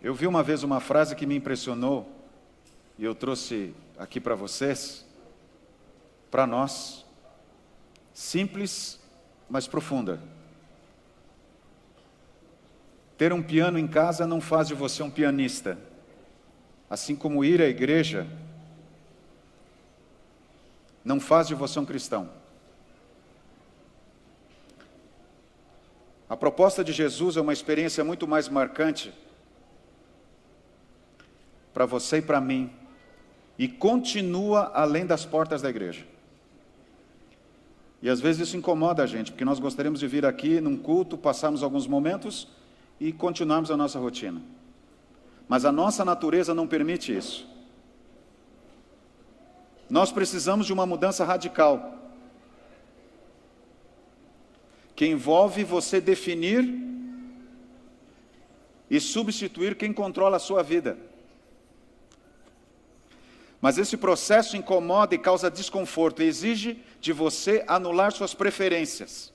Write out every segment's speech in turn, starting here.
Eu vi uma vez uma frase que me impressionou, e eu trouxe aqui para vocês, para nós, simples, mas profunda. Ter um piano em casa não faz de você um pianista, assim como ir à igreja não faz de você um cristão. A proposta de Jesus é uma experiência muito mais marcante para você e para mim, e continua além das portas da igreja. E às vezes isso incomoda a gente, porque nós gostaríamos de vir aqui num culto, passarmos alguns momentos e continuarmos a nossa rotina. Mas a nossa natureza não permite isso. Nós precisamos de uma mudança radical, que envolve você definir e substituir quem controla a sua vida. Mas esse processo incomoda e causa desconforto, e exige de você anular suas preferências.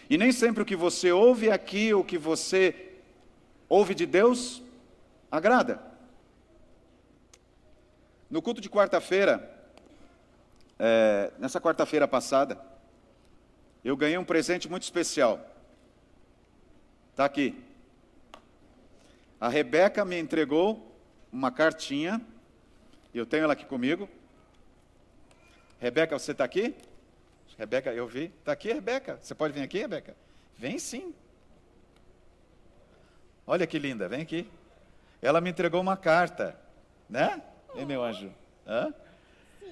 E nem sempre o que você ouve aqui, o que você ouve de Deus, agrada. No culto de quarta-feira, nessa quarta-feira passada, eu ganhei um presente muito especial. Está aqui. A Rebeca me entregou uma cartinha, e eu tenho ela aqui comigo. Rebeca, você está aqui? Rebeca, eu vi. Está aqui, Rebeca? Você pode vir aqui, Rebeca? Vem sim. Olha que linda, vem aqui. Ela me entregou uma carta, né? Vem, meu anjo. Hã? Sim.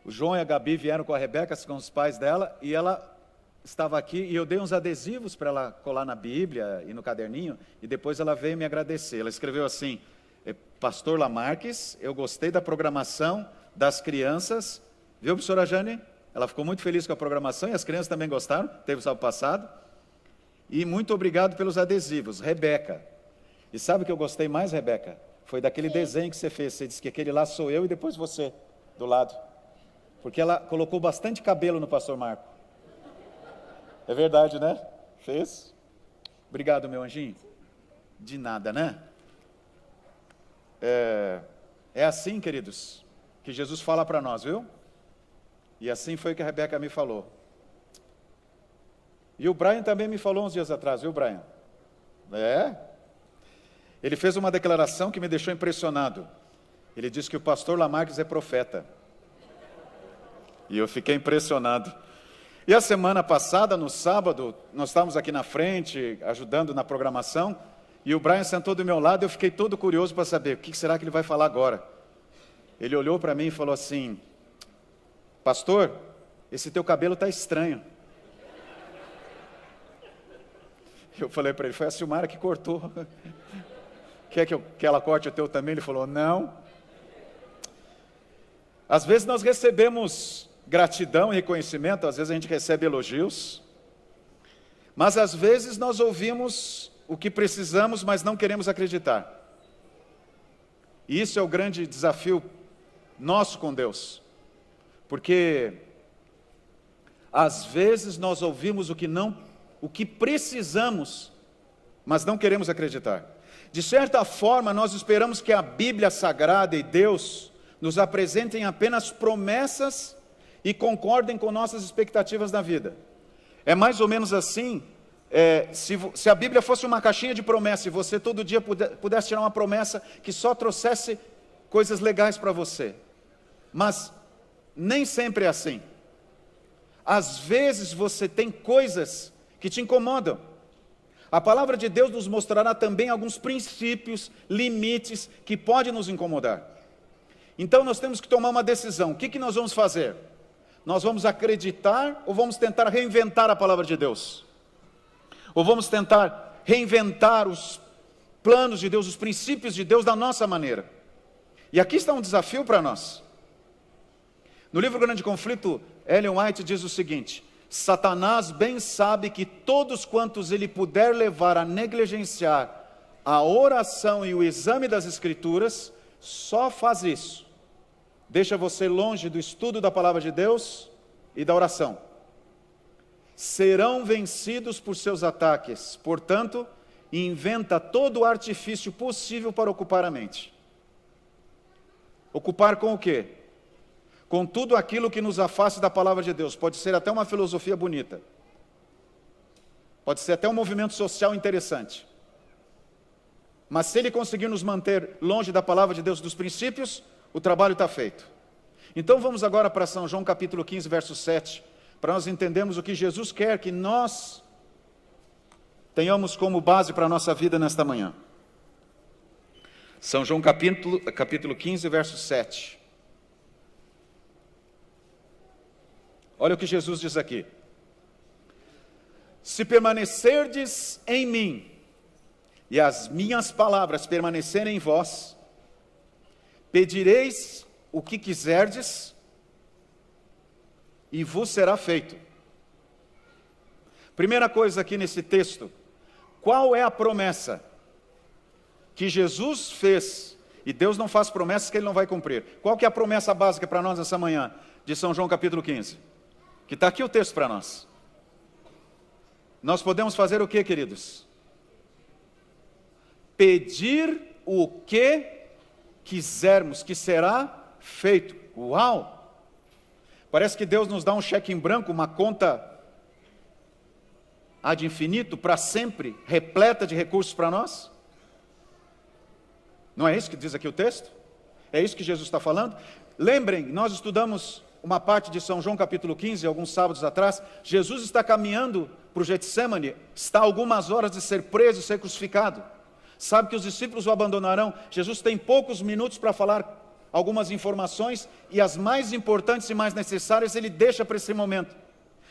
O João e a Gabi vieram com a Rebeca, com os pais dela, e ela estava aqui, e eu dei uns adesivos para ela colar na Bíblia e no caderninho, e depois ela veio me agradecer. Ela escreveu assim: Pastor Lamarques, eu gostei da programação das crianças. Viu, professora Jane? Ela ficou muito feliz com a programação, e as crianças também gostaram, teve o sábado passado. E muito obrigado pelos adesivos, Rebeca. E sabe o que eu gostei mais, Rebeca? Foi daquele desenho que você fez. Você disse que aquele lá sou eu e depois você, do lado. Porque ela colocou bastante cabelo no pastor Marco. É verdade, né? Fez? Obrigado, meu anjinho. De nada, né? É assim, queridos, que Jesus fala para nós, viu? E assim foi que a Rebeca me falou. E o Brian também me falou uns dias atrás, viu, Brian? Ele fez uma declaração que me deixou impressionado. Ele disse que o pastor Lamarques é profeta. E eu fiquei impressionado. E a semana passada, no sábado, nós estávamos aqui na frente, ajudando na programação, e o Brian sentou do meu lado, e eu fiquei todo curioso para saber, o que será que ele vai falar agora? Ele olhou para mim e falou assim: pastor, esse teu cabelo está estranho. Eu falei para ele: foi a Silmara que cortou. Quer que ela corte o teu também? Ele falou: não. Às vezes nós recebemos gratidão e reconhecimento, às vezes a gente recebe elogios, mas às vezes nós ouvimos o que precisamos, mas não queremos acreditar. E isso é o grande desafio nosso com Deus, porque às vezes nós ouvimos o que precisamos, mas não queremos acreditar. De certa forma, nós esperamos que a Bíblia Sagrada e Deus nos apresentem apenas promessas e concordem com nossas expectativas na vida. É mais ou menos assim, se a Bíblia fosse uma caixinha de promessas, e você todo dia pudesse tirar uma promessa que só trouxesse coisas legais para você. Mas nem sempre é assim. Às vezes você tem coisas que te incomodam. A palavra de Deus nos mostrará também alguns princípios, limites que podem nos incomodar. Então nós temos que tomar uma decisão. O que nós vamos fazer? Nós vamos acreditar ou vamos tentar reinventar a palavra de Deus? Ou vamos tentar reinventar os planos de Deus, os princípios de Deus da nossa maneira? E aqui está um desafio para nós. No livro Grande Conflito, Ellen White diz o seguinte: Satanás bem sabe que todos quantos ele puder levar a negligenciar a oração e o exame das Escrituras, só faz isso. Deixa você longe do estudo da palavra de Deus e da oração. Serão vencidos por seus ataques. Portanto, e inventa todo o artifício possível para ocupar a mente. Ocupar com o quê? Com tudo aquilo que nos afaste da palavra de Deus. Pode ser até uma filosofia bonita. Pode ser até um movimento social interessante. Mas se ele conseguir nos manter longe da palavra de Deus, dos princípios, o trabalho está feito. Então vamos agora para São João capítulo 15, verso 7, para nós entendermos o que Jesus quer que nós tenhamos como base para a nossa vida nesta manhã. São João capítulo 15, verso 7. Olha o que Jesus diz aqui. Se permanecerdes em mim, e as minhas palavras permanecerem em vós, pedireis o que quiserdes, e vos será feito. Primeira coisa aqui nesse texto, qual é a promessa que Jesus fez? E Deus não faz promessas que Ele não vai cumprir. Qual que é a promessa básica para nós nessa manhã, de São João capítulo 15? Que está aqui o texto para nós. Nós podemos fazer o que, queridos? Pedir o que quisermos, que será feito. Uau! Parece que Deus nos dá um cheque em branco, uma conta ad infinito, para sempre, repleta de recursos para nós. Não é isso que diz aqui o texto? É isso que Jesus está falando? Lembrem, nós estudamos uma parte de São João capítulo 15, alguns sábados atrás. Jesus está caminhando para o Getsemane, está a algumas horas de ser preso e ser crucificado. Sabe que os discípulos o abandonarão. Jesus tem poucos minutos para falar algumas informações, e as mais importantes e mais necessárias ele deixa para esse momento.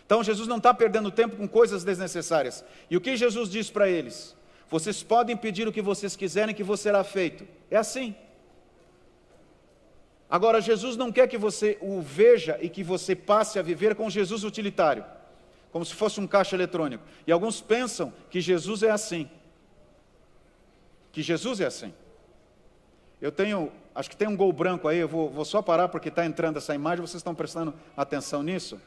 Então Jesus não está perdendo tempo com coisas desnecessárias. E o que Jesus diz para eles? Vocês podem pedir o que vocês quiserem, que vos será feito. É assim. Agora, Jesus não quer que você o veja e que você passe a viver com Jesus utilitário, como se fosse um caixa eletrônico. E alguns pensam que Jesus é assim. Que Jesus é assim. Acho que tem um gol branco aí, eu vou só parar porque está entrando essa imagem, vocês estão prestando atenção nisso?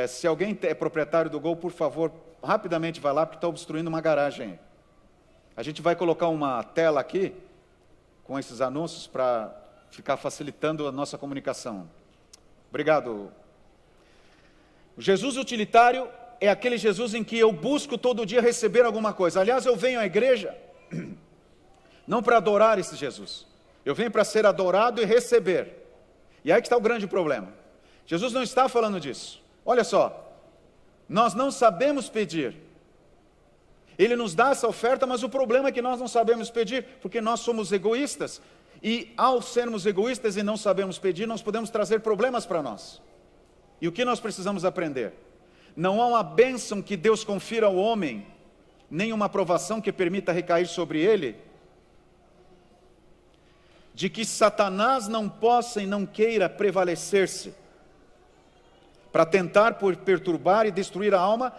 Se alguém é proprietário do gol, por favor, rapidamente vai lá, porque está obstruindo uma garagem aí. A gente vai colocar uma tela aqui, com esses anúncios, para ficar facilitando a nossa comunicação. Obrigado. O Jesus utilitário é aquele Jesus em que eu busco todo dia receber alguma coisa. Aliás, eu venho à igreja não para adorar esse Jesus. Eu venho para ser adorado e receber. E aí que está o grande problema. Jesus não está falando disso. Olha só, nós não sabemos pedir. Ele nos dá essa oferta, mas o problema é que nós não sabemos pedir, porque nós somos egoístas. E ao sermos egoístas e não sabemos pedir, nós podemos trazer problemas para nós. E o que nós precisamos aprender? Não há uma bênção que Deus confira ao homem, nem uma provação que permita recair sobre ele, de que Satanás não possa e não queira prevalecer-se, para tentar perturbar e destruir a alma,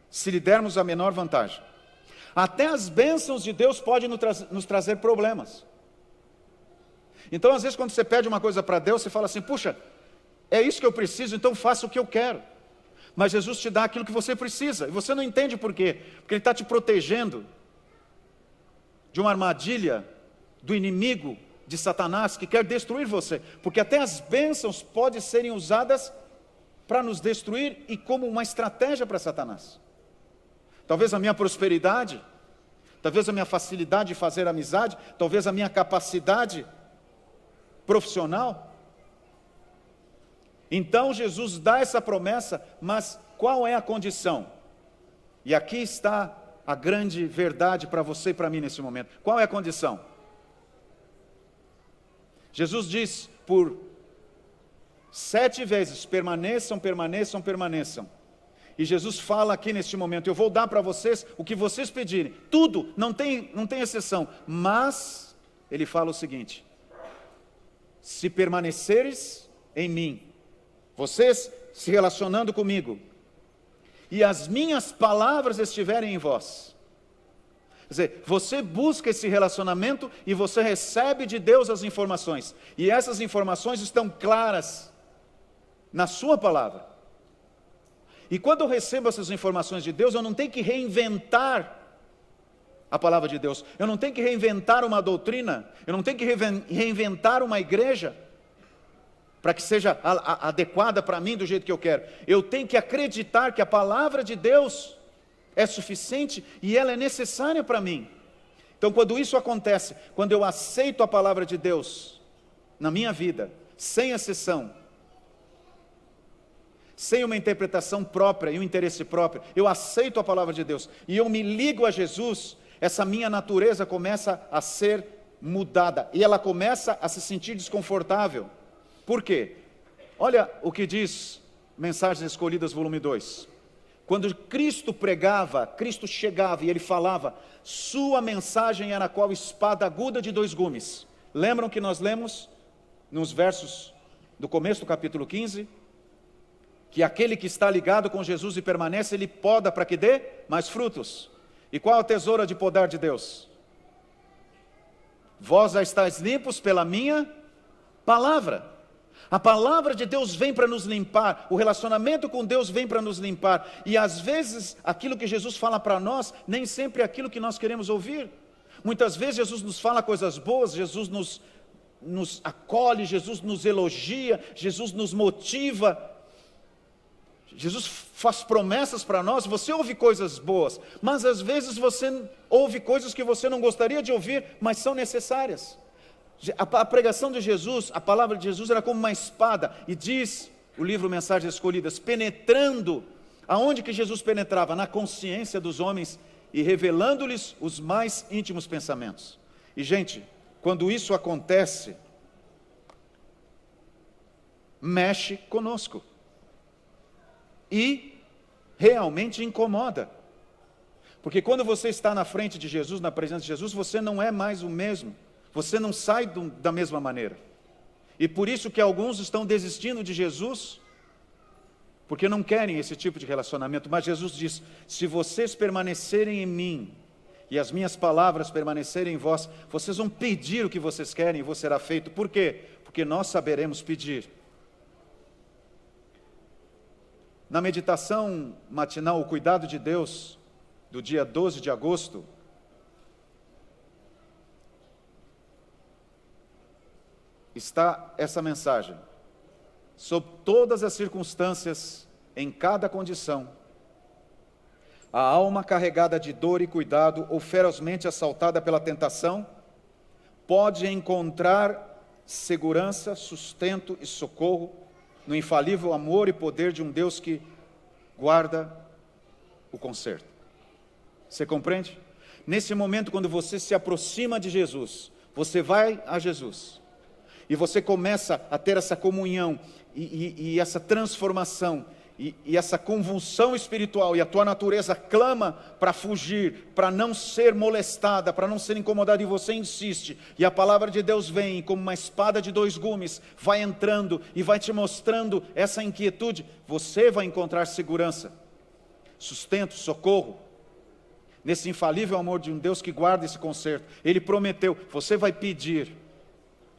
se lhe dermos a menor vantagem. Até as bênçãos de Deus podem nos trazer problemas. Então, às vezes, quando você pede uma coisa para Deus, você fala assim, puxa, é isso que eu preciso, então faça o que eu quero. Mas Jesus te dá aquilo que você precisa, e você não entende por quê. Porque Ele está te protegendo de uma armadilha do inimigo, de Satanás, que quer destruir você. Porque até as bênçãos podem serem usadas para nos destruir e como uma estratégia para Satanás. Talvez a minha prosperidade, talvez a minha facilidade de fazer amizade, talvez a minha capacidade profissional. Então Jesus dá essa promessa, mas qual é a condição? E aqui está a grande verdade para você e para mim nesse momento. Qual é a condição? Jesus diz por 7 vezes, permaneçam, permaneçam, permaneçam. E Jesus fala aqui neste momento, eu vou dar para vocês o que vocês pedirem, tudo, não tem exceção. Mas, Ele fala o seguinte, se permaneceres em mim, vocês se relacionando comigo, e as minhas palavras estiverem em vós. Quer dizer, você busca esse relacionamento e você recebe de Deus as informações. E essas informações estão claras na sua palavra. E quando eu recebo essas informações de Deus, eu não tenho que reinventar a palavra de Deus. Eu não tenho que reinventar uma doutrina, eu não tenho que reinventar uma igreja para que seja adequada para mim do jeito que eu quero. Eu tenho que acreditar que a palavra de Deus é suficiente e ela é necessária para mim. Então, quando isso acontece, quando eu aceito a palavra de Deus na minha vida, sem exceção, sem uma interpretação própria e um interesse próprio, eu aceito a palavra de Deus e eu me ligo a Jesus, essa minha natureza começa a ser mudada e ela começa a se sentir desconfortável. Por quê? Olha o que diz Mensagens Escolhidas, volume 2. Quando Cristo pregava, Cristo chegava e Ele falava, sua mensagem era qual espada aguda de 2 gumes. Lembram que nós lemos nos versos do começo do capítulo 15? Que aquele que está ligado com Jesus e permanece, ele poda para que dê mais frutos. E qual a tesoura de podar de Deus? Vós já estáis limpos pela minha palavra. A palavra de Deus vem para nos limpar, o relacionamento com Deus vem para nos limpar, e às vezes aquilo que Jesus fala para nós, nem sempre é aquilo que nós queremos ouvir. Muitas vezes Jesus nos fala coisas boas, Jesus nos acolhe, Jesus nos elogia, Jesus nos motiva, Jesus faz promessas para nós, você ouve coisas boas, mas às vezes você ouve coisas que você não gostaria de ouvir, mas são necessárias. A pregação de Jesus, a palavra de Jesus era como uma espada, e diz o livro Mensagens Escolhidas, penetrando, aonde que Jesus penetrava? Na consciência dos homens, e revelando-lhes os mais íntimos pensamentos. E gente, quando isso acontece, mexe conosco, e realmente incomoda, porque quando você está na frente de Jesus, na presença de Jesus, você não é mais o mesmo. Você não sai da mesma maneira. E por isso que alguns estão desistindo de Jesus, porque não querem esse tipo de relacionamento. Mas Jesus diz, se vocês permanecerem em mim, e as minhas palavras permanecerem em vós, vocês vão pedir o que vocês querem e vos será feito. Por quê? Porque nós saberemos pedir. Na meditação matinal, o cuidado de Deus, do dia 12 de agosto, está essa mensagem: sob todas as circunstâncias, em cada condição, a alma carregada de dor e cuidado ou ferozmente assaltada pela tentação, pode encontrar segurança, sustento e socorro no infalível amor e poder de um Deus que guarda o conserto. Você compreende? Nesse momento, quando você se aproxima de Jesus, você vai a Jesus, e você começa a ter essa comunhão, e essa transformação, e essa convulsão espiritual, e a tua natureza clama para fugir, para não ser molestada, para não ser incomodada, e você insiste, e a palavra de Deus vem como uma espada de 2 gumes, vai entrando e vai te mostrando essa inquietude. Você vai encontrar segurança, sustento, socorro, nesse infalível amor de um Deus que guarda esse conserto. Ele prometeu, você vai pedir.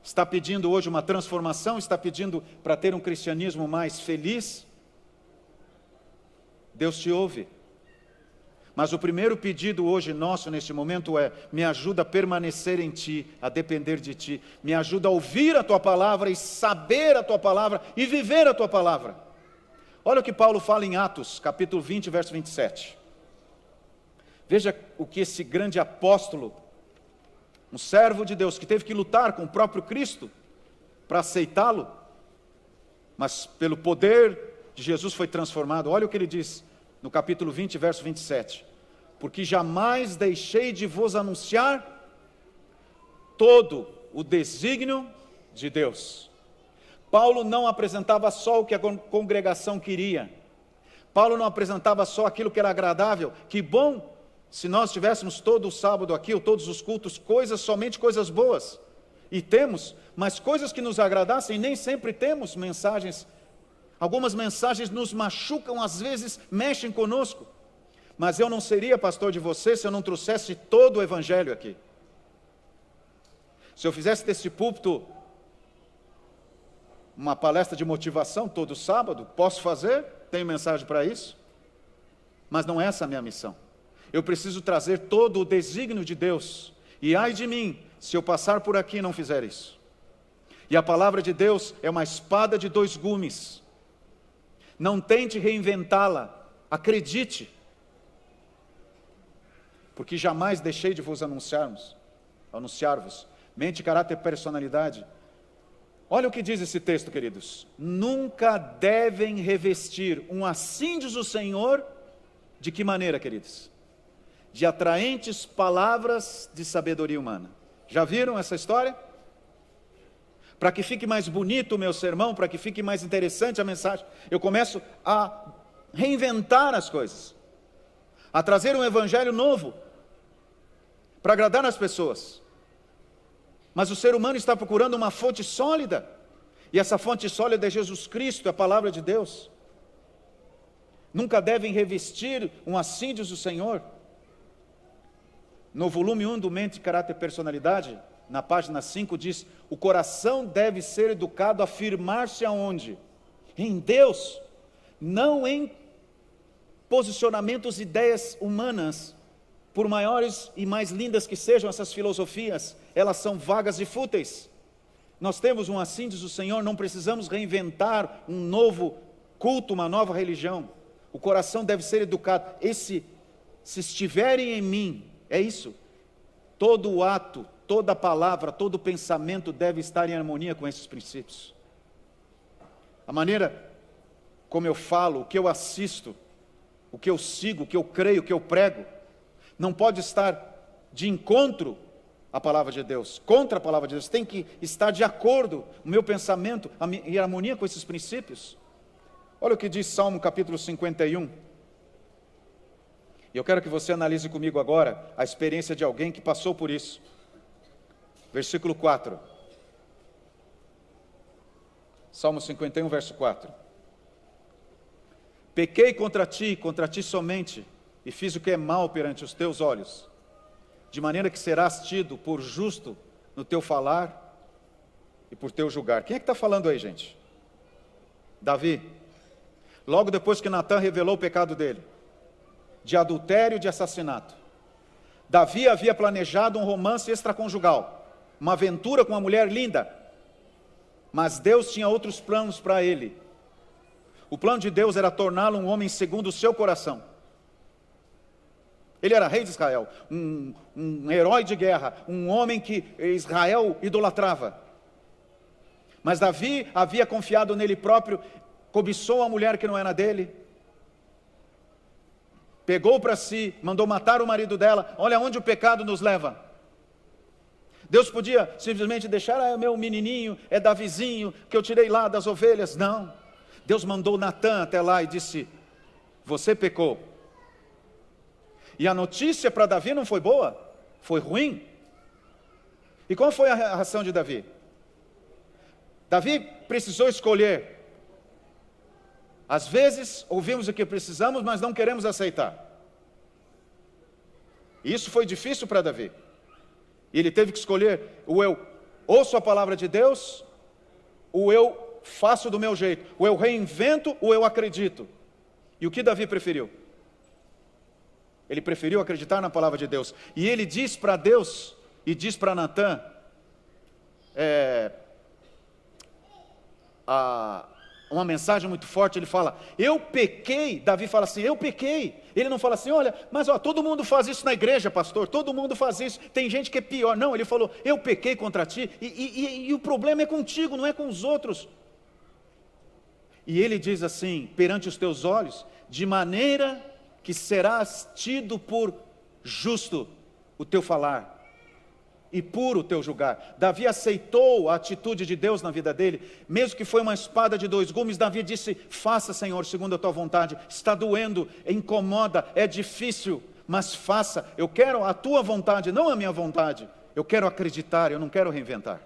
Está pedindo hoje uma transformação? Está pedindo para ter um cristianismo mais feliz? Deus te ouve. Mas o primeiro pedido hoje nosso, neste momento, é: me ajuda a permanecer em Ti, a depender de Ti. Me ajuda a ouvir a Tua palavra e saber a Tua palavra e viver a Tua palavra. Olha o que Paulo fala em Atos, capítulo 20, verso 27. Veja o que esse grande apóstolo, um servo de Deus que teve que lutar com o próprio Cristo para aceitá-lo, mas pelo poder de Jesus foi transformado. Olha o que ele diz no capítulo 20, verso 27. Porque jamais deixei de vos anunciar todo o desígnio de Deus. Paulo não apresentava só o que a congregação queria. Paulo não apresentava só aquilo que era agradável. Que bom se nós tivéssemos todo o sábado aqui, ou todos os cultos, somente coisas boas. E temos, mas coisas que nos agradassem, nem sempre temos mensagens. Algumas mensagens nos machucam, às vezes mexem conosco. Mas eu não seria pastor de você se eu não trouxesse todo o evangelho aqui. Se eu fizesse desse púlpito uma palestra de motivação todo sábado, posso fazer, tenho mensagem para isso. Mas não é essa a minha missão. Eu preciso trazer todo o desígnio de Deus. E ai de mim, se eu passar por aqui e não fizer isso. E a palavra de Deus é uma espada de dois gumes. Não tente reinventá-la, acredite. Porque jamais deixei de vos anunciar-vos. Mente, caráter e personalidade. Olha o que diz esse texto, queridos. Nunca devem revestir um assim diz o Senhor. De que maneira, queridos? De atraentes palavras de sabedoria humana. Já viram essa história? Para que fique mais bonito o meu sermão, para que fique mais interessante a mensagem, eu começo a reinventar as coisas, a trazer um evangelho novo, para agradar as pessoas. Mas o ser humano está procurando uma fonte sólida, e essa fonte sólida é Jesus Cristo, a palavra de Deus. Nunca devem revestir um assim diz o Senhor. No volume 1 do Mente, Caráter e Personalidade, na página 5 diz, o coração deve ser educado a firmar-se aonde? Em Deus, não em posicionamentos e ideias humanas, por maiores e mais lindas que sejam essas filosofias, elas são vagas e fúteis. Nós temos um assim diz o Senhor, não precisamos reinventar um novo culto, uma nova religião. O coração deve ser educado. Se estiverem em mim, é isso. Todo o ato, toda a palavra, todo o pensamento deve estar em harmonia com esses princípios. A maneira como eu falo, o que eu assisto, o que eu sigo, o que eu creio, o que eu prego, não pode estar de encontro à palavra de Deus, contra a palavra de Deus. Tem que estar de acordo o meu pensamento em harmonia com esses princípios. Olha o que diz Salmo capítulo 51. E eu quero que você analise comigo agora a experiência de alguém que passou por isso. Versículo 4. Salmo 51, verso 4. Pequei contra ti somente, e fiz o que é mal perante os teus olhos, de maneira que serás tido por justo no teu falar e por teu julgar. Quem é que está falando aí, gente? Davi. Logo depois que Natã revelou o pecado dele, de adultério e de assassinato. Davi havia planejado um romance extraconjugal, uma aventura com uma mulher linda, mas Deus tinha outros planos para ele. O plano de Deus era torná-lo um homem segundo o seu coração. Ele era rei de Israel, um herói de guerra, um homem que Israel idolatrava. Mas Davi havia confiado nele próprio, cobiçou a mulher que não era dele, pegou para si, mandou matar o marido dela. Olha onde o pecado nos leva. Deus podia simplesmente deixar, meu menininho, é Davizinho, que eu tirei lá das ovelhas. Não, Deus mandou Natã até lá e disse, você pecou. E a notícia para Davi não foi boa, foi ruim. E qual foi a reação de Davi? Davi precisou escolher. Às vezes, ouvimos o que precisamos, mas não queremos aceitar. Isso foi difícil para Davi. E ele teve que escolher, ou eu ouço a palavra de Deus, ou eu faço do meu jeito, ou eu reinvento, ou eu acredito. E o que Davi preferiu? Ele preferiu acreditar na palavra de Deus. E ele diz para Deus, e diz para Natã, uma mensagem muito forte. Ele fala, eu pequei. Davi fala assim, eu pequei. Ele não fala assim, olha, mas todo mundo faz isso na igreja, pastor, todo mundo faz isso, tem gente que é pior. Não, ele falou, eu pequei contra ti, e o problema é contigo, não é com os outros. E ele diz assim, perante os teus olhos, de maneira que serás tido por justo o teu falar, e puro o teu julgar. Davi aceitou a atitude de Deus na vida dele, mesmo que foi uma espada de dois gumes. Davi disse, faça, Senhor, segundo a tua vontade. Está doendo, incomoda, é difícil, mas faça. Eu quero a tua vontade, não a minha vontade. Eu quero acreditar, eu não quero reinventar.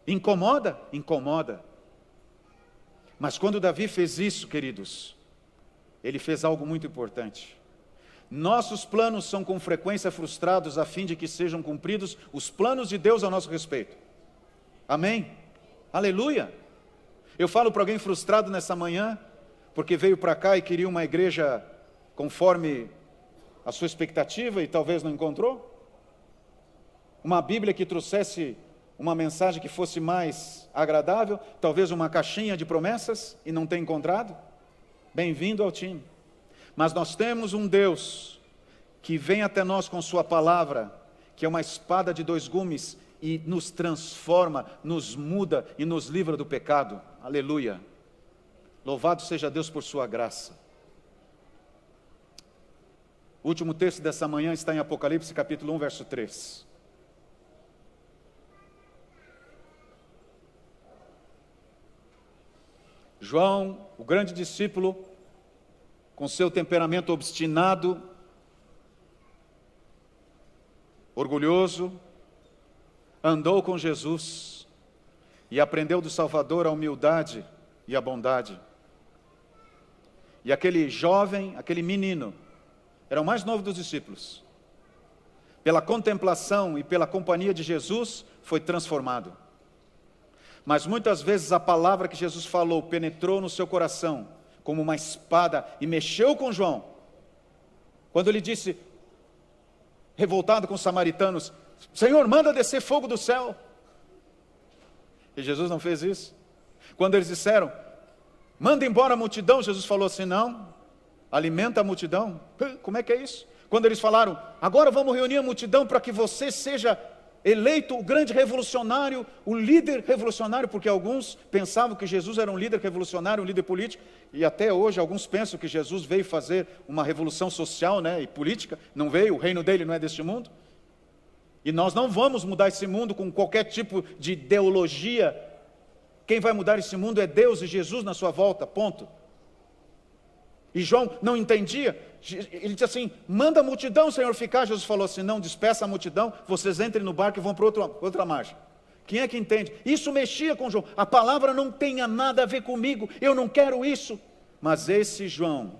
Incomoda? Incomoda. Mas quando Davi fez isso, queridos, ele fez algo muito importante. Nossos planos são com frequência frustrados a fim de que sejam cumpridos os planos de Deus a nosso respeito. Amém? Aleluia! Eu falo para alguém frustrado nessa manhã, porque veio para cá e queria uma igreja conforme a sua expectativa e talvez não encontrou? Uma Bíblia que trouxesse uma mensagem que fosse mais agradável, talvez uma caixinha de promessas e não tem encontrado? Bem-vindo ao time. Mas nós temos um Deus que vem até nós com sua palavra, que é uma espada de dois gumes e nos transforma, nos muda e nos livra do pecado. Aleluia. Louvado seja Deus por sua graça. O último texto dessa manhã está em Apocalipse capítulo 1, verso 3. João, o grande discípulo, com seu temperamento obstinado, orgulhoso, andou com Jesus e aprendeu do Salvador a humildade e a bondade. E aquele jovem, aquele menino, era o mais novo dos discípulos. Pela contemplação e pela companhia de Jesus, foi transformado. Mas muitas vezes a palavra que Jesus falou penetrou no seu coração como uma espada e mexeu com João. Quando ele disse, revoltado com os samaritanos, Senhor, manda descer fogo do céu. E Jesus não fez isso. Quando eles disseram, manda embora a multidão, Jesus falou assim, não, alimenta a multidão. Como é que é isso? Quando eles falaram, agora vamos reunir a multidão para que você seja eleito o grande revolucionário, o líder revolucionário, porque alguns pensavam que Jesus era um líder revolucionário, um líder político, e até hoje alguns pensam que Jesus veio fazer uma revolução social, e política, não veio, o reino dele não é deste mundo. E nós não vamos mudar esse mundo com qualquer tipo de ideologia. Quem vai mudar esse mundo é Deus e Jesus na sua volta, ponto. E João não entendia, ele disse assim, manda a multidão, Senhor, ficar. Jesus falou assim, não, despeça a multidão, vocês entrem no barco e vão para outra margem. Quem é que entende? Isso mexia com João, a palavra não tem nada a ver comigo, eu não quero isso. Mas esse João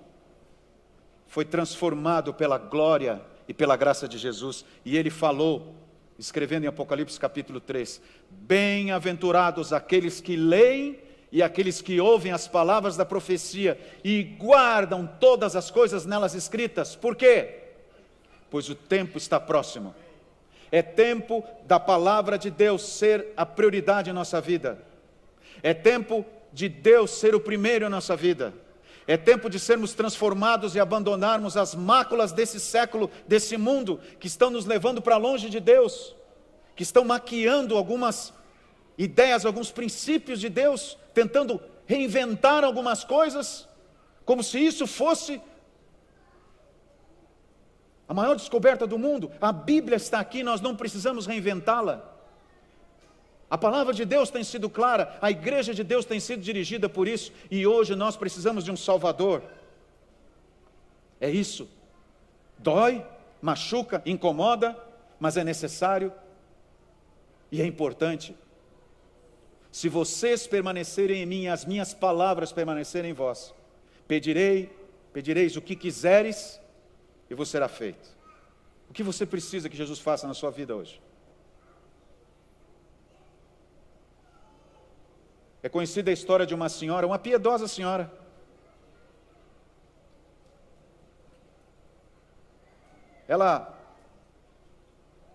foi transformado pela glória e pela graça de Jesus, e ele falou, escrevendo em Apocalipse capítulo 3, bem-aventurados aqueles que leem e aqueles que ouvem as palavras da profecia e guardam todas as coisas nelas escritas. Por quê? Pois o tempo está próximo. É tempo da palavra de Deus ser a prioridade em nossa vida. É tempo de Deus ser o primeiro em nossa vida. É tempo de sermos transformados e abandonarmos as máculas desse século, desse mundo, que estão nos levando para longe de Deus, que estão maquiando algumas ideias, alguns princípios de Deus, tentando reinventar algumas coisas, como se isso fosse a maior descoberta do mundo. A Bíblia está aqui, nós não precisamos reinventá-la. A palavra de Deus tem sido clara, a igreja de Deus tem sido dirigida por isso, e hoje nós precisamos de um Salvador. É isso. Dói, machuca, incomoda, mas é necessário e é importante. Se vocês permanecerem em mim e as minhas palavras permanecerem em vós, pedireis o que quiseres e vos será feito. O que você precisa que Jesus faça na sua vida hoje? É conhecida a história de uma senhora, uma piedosa senhora. Ela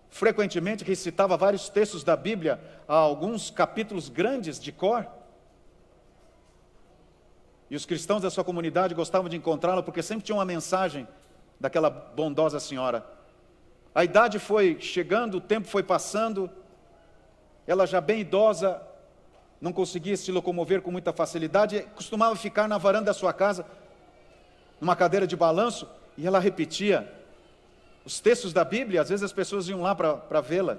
frequentemente recitava vários textos da Bíblia, alguns capítulos grandes de cor. E os cristãos da sua comunidade gostavam de encontrá-la porque sempre tinha uma mensagem daquela bondosa senhora. A idade foi chegando, o tempo foi passando, ela já bem idosa, não conseguia se locomover com muita facilidade, costumava ficar na varanda da sua casa, numa cadeira de balanço, e ela repetia os textos da Bíblia. Às vezes as pessoas iam lá para vê-la.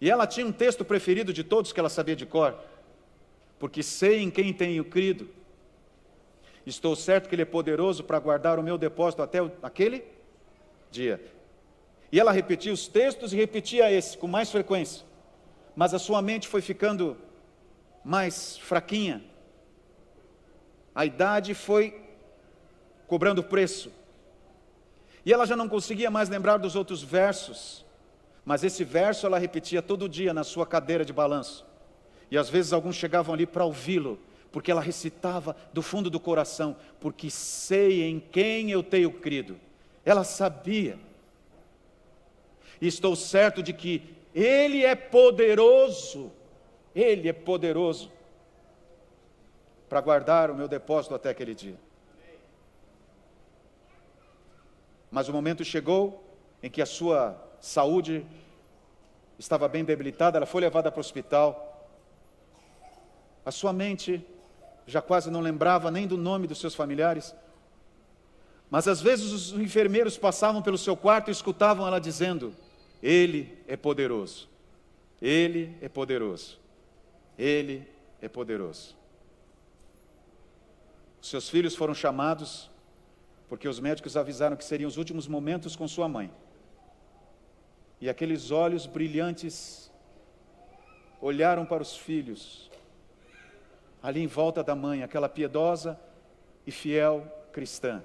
E ela tinha um texto preferido de todos que ela sabia de cor. Porque sei em quem tenho crido. Estou certo que Ele é poderoso para guardar o meu depósito até aquele dia. E ela repetia os textos e repetia esse com mais frequência. Mas a sua mente foi ficando mais fraquinha. A idade foi cobrando preço. E ela já não conseguia mais lembrar dos outros versos, mas esse verso ela repetia todo dia na sua cadeira de balanço. E às vezes alguns chegavam ali para ouvi-lo, porque ela recitava do fundo do coração, porque sei em quem eu tenho crido. Ela sabia, e estou certo de que Ele é poderoso para guardar o meu depósito até aquele dia. Mas o momento chegou em que a sua saúde estava bem debilitada, ela foi levada para o hospital. A sua mente já quase não lembrava nem do nome dos seus familiares. Mas às vezes os enfermeiros passavam pelo seu quarto e escutavam ela dizendo: Ele é poderoso, Ele é poderoso, Ele é poderoso. Os seus filhos foram chamados porque os médicos avisaram que seriam os últimos momentos com sua mãe. E aqueles olhos brilhantes olharam para os filhos, ali em volta da mãe, aquela piedosa e fiel cristã.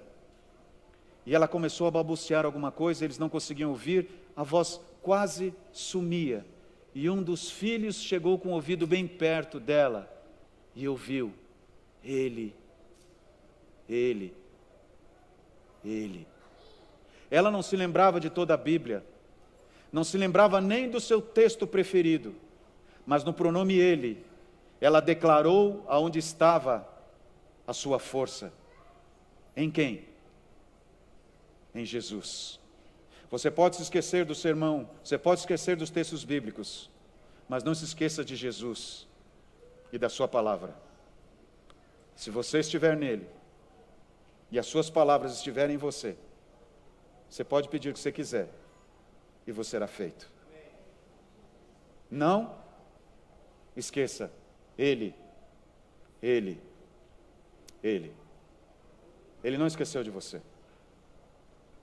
E ela começou a balbuciar alguma coisa, eles não conseguiam ouvir, a voz quase sumia. E um dos filhos chegou com o ouvido bem perto dela e ouviu: Ele. Ela não se lembrava de toda a Bíblia, não se lembrava nem do seu texto preferido, mas no pronome Ele, ela declarou aonde estava a sua força. Em quem? Em Jesus. Você pode se esquecer do sermão, você pode esquecer dos textos bíblicos, mas não se esqueça de Jesus e da sua palavra. Se você estiver nele, e as suas palavras estiverem em você, você pode pedir o que você quiser, e você será feito. Não esqueça, Ele não esqueceu de você.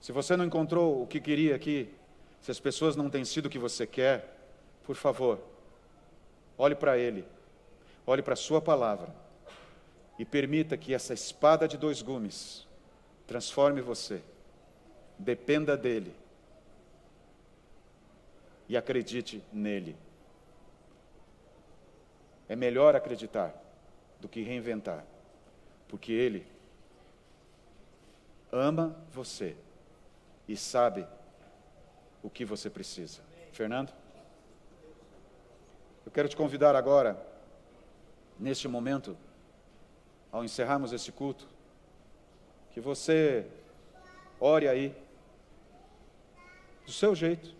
Se você não encontrou o que queria aqui, se as pessoas não têm sido o que você quer, por favor, olhe para Ele, olhe para a sua palavra, e permita que essa espada de 2 gumes transforme você. Dependa dEle e acredite nele. É melhor acreditar do que reinventar, porque Ele ama você e sabe o que você precisa. Fernando? Eu quero te convidar agora, neste momento, ao encerrarmos esse culto, que você ore aí, do seu jeito,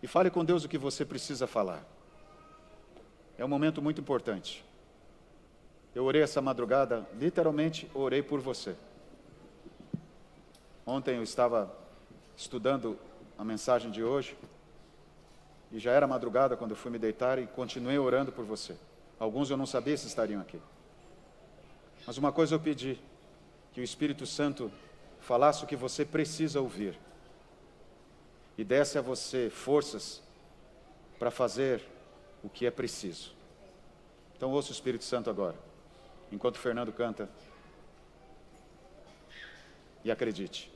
e fale com Deus o que você precisa falar. É um momento muito importante. Eu orei essa madrugada, literalmente orei por você. Ontem eu estava estudando a mensagem de hoje, e já era madrugada quando eu fui me deitar, e continuei orando por você. Alguns eu não sabia se estariam aqui. Mas uma coisa eu pedi, que o Espírito Santo falasse o que você precisa ouvir, e desse a você forças para fazer o que é preciso. Então ouça o Espírito Santo agora, enquanto o Fernando canta, e acredite,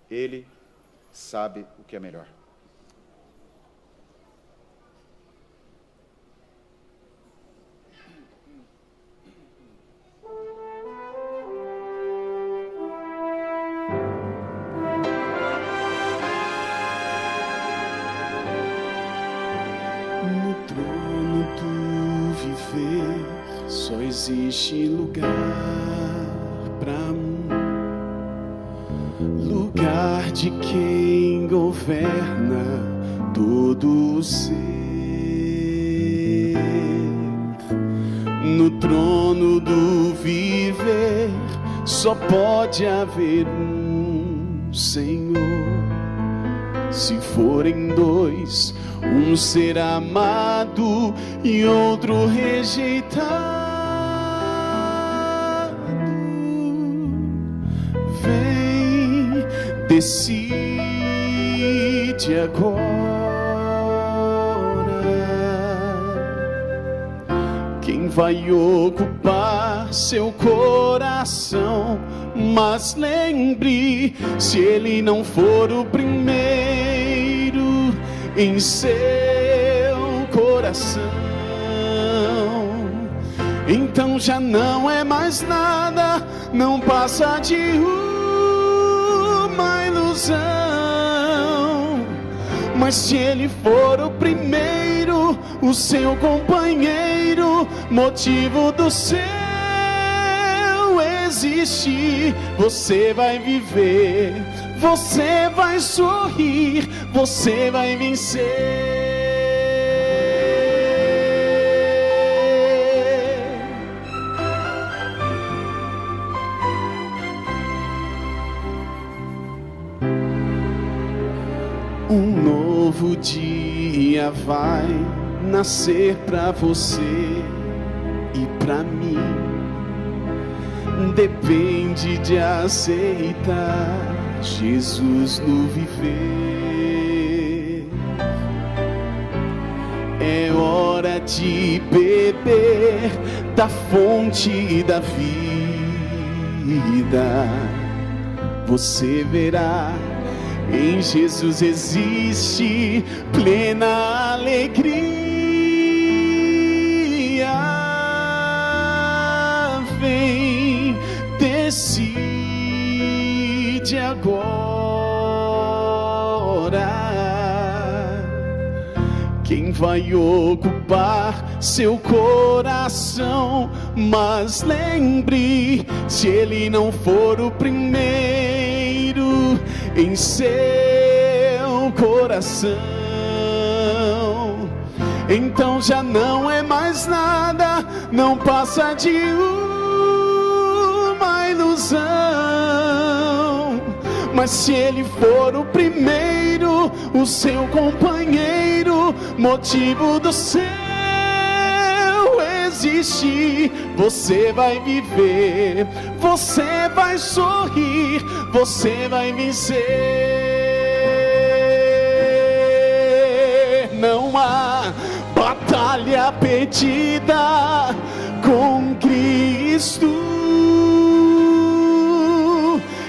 Ele sabe o que é melhor. Só existe lugar para um, lugar de quem governa todo o ser. No trono do viver só pode haver um Senhor. Se forem 2, um será amado e outro rejeitado. Vem, decide agora quem vai ocupar seu coração. Mas lembre, se ele não for o primeiro em seu coração, então já não é mais nada, não passa de uma ilusão. Mas se ele for o primeiro, o seu companheiro, motivo do seu existir, você vai viver, você vai sorrir, você vai vencer. Um novo dia vai nascer pra você e pra mim. Depende de aceitar Jesus no viver. É hora de beber da fonte da vida. Você verá, em Jesus existe plena alegria. Vem, decide agora quem vai ocupar seu coração. Mas lembre, se ele não for o primeiro em seu coração, então já não é mais nada, não passa de uma ilusão. Mas se ele for o primeiro, o seu companheiro, motivo do seu existir, você vai viver, você vai sorrir, você vai vencer. Não há batalha perdida com Cristo.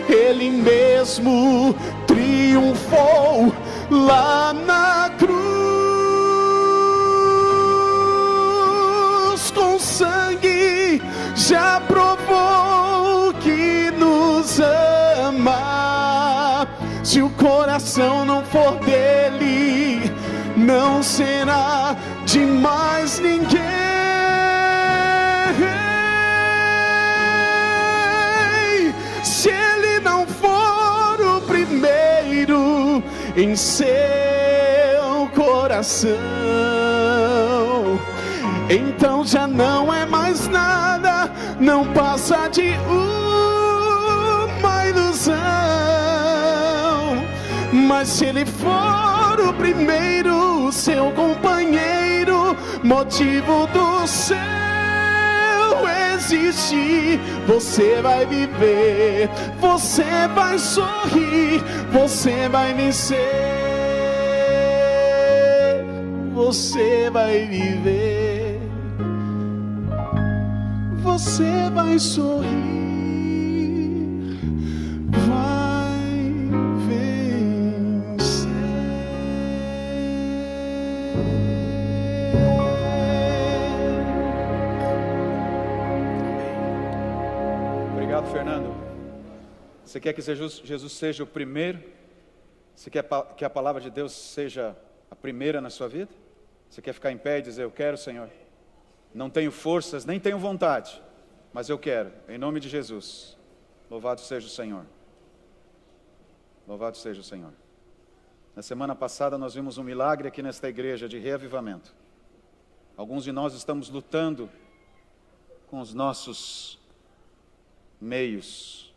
Ele mesmo triunfou lá na cruz. Com sangue já provou que nos ama. Se o coração não for dele, não será de mais ninguém. Se ele não for o primeiro em seu coração, então já não é mais nada, não passa de uma ilusão. Mas se ele for o primeiro, o seu companheiro, motivo do seu existir, você vai viver, você vai sorrir, você vai vencer, você vai viver, você vai sorrir, vai vencer. Obrigado, Fernando. Você quer que Jesus seja o primeiro? Você quer que a palavra de Deus seja a primeira na sua vida? Você quer ficar em pé e dizer: eu quero, Senhor? Não tenho forças, nem tenho vontade, mas eu quero, em nome de Jesus. Louvado seja o Senhor. Louvado seja o Senhor. Na semana passada nós vimos um milagre aqui nesta igreja de reavivamento. Alguns de nós estamos lutando com os nossos meios,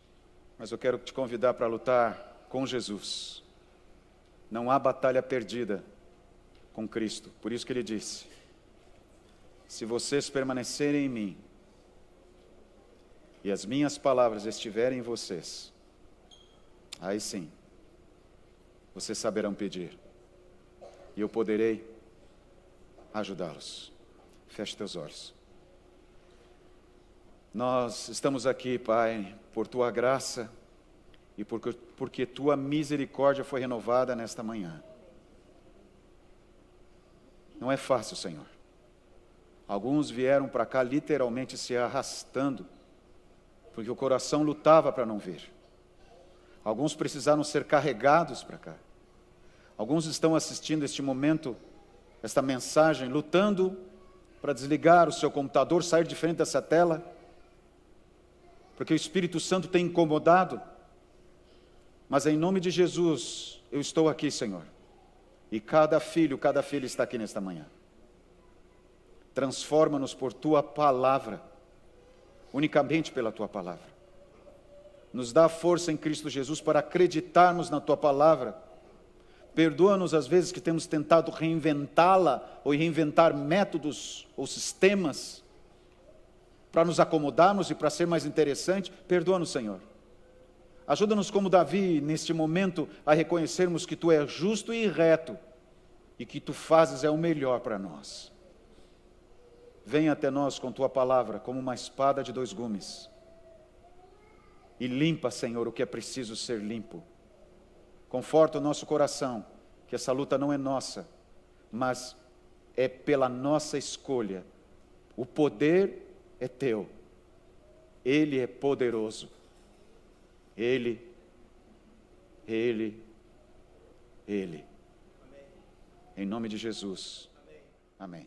mas eu quero te convidar para lutar com Jesus. Não há batalha perdida com Cristo. Por isso que ele disse: se vocês permanecerem em mim e as minhas palavras estiverem em vocês, aí sim vocês saberão pedir e eu poderei ajudá-los. Feche teus olhos. Nós estamos aqui, Pai, por Tua graça e porque Tua misericórdia foi renovada nesta manhã. Não é fácil, Senhor. Alguns vieram para cá literalmente se arrastando, porque o coração lutava para não vir. Alguns precisaram ser carregados para cá. Alguns estão assistindo este momento, esta mensagem, lutando para desligar o seu computador, sair de frente dessa tela, porque o Espírito Santo tem incomodado. Mas em nome de Jesus, eu estou aqui, Senhor. E cada filha está aqui nesta manhã. Transforma-nos por Tua palavra, unicamente pela Tua palavra. Nos dá força em Cristo Jesus para acreditarmos na Tua palavra. Perdoa-nos às vezes que temos tentado reinventá-la, ou reinventar métodos ou sistemas, para nos acomodarmos e para ser mais interessante. Perdoa-nos, Senhor. Ajuda-nos como Davi, neste momento, a reconhecermos que Tu és justo e reto, e que Tu fazes é o melhor para nós. Venha até nós com Tua palavra, como uma espada de 2 gumes, e limpa, Senhor, o que é preciso ser limpo. Conforta o nosso coração, que essa luta não é nossa, mas é pela nossa escolha. O poder é Teu. Ele é poderoso. Ele. Em nome de Jesus. Amém.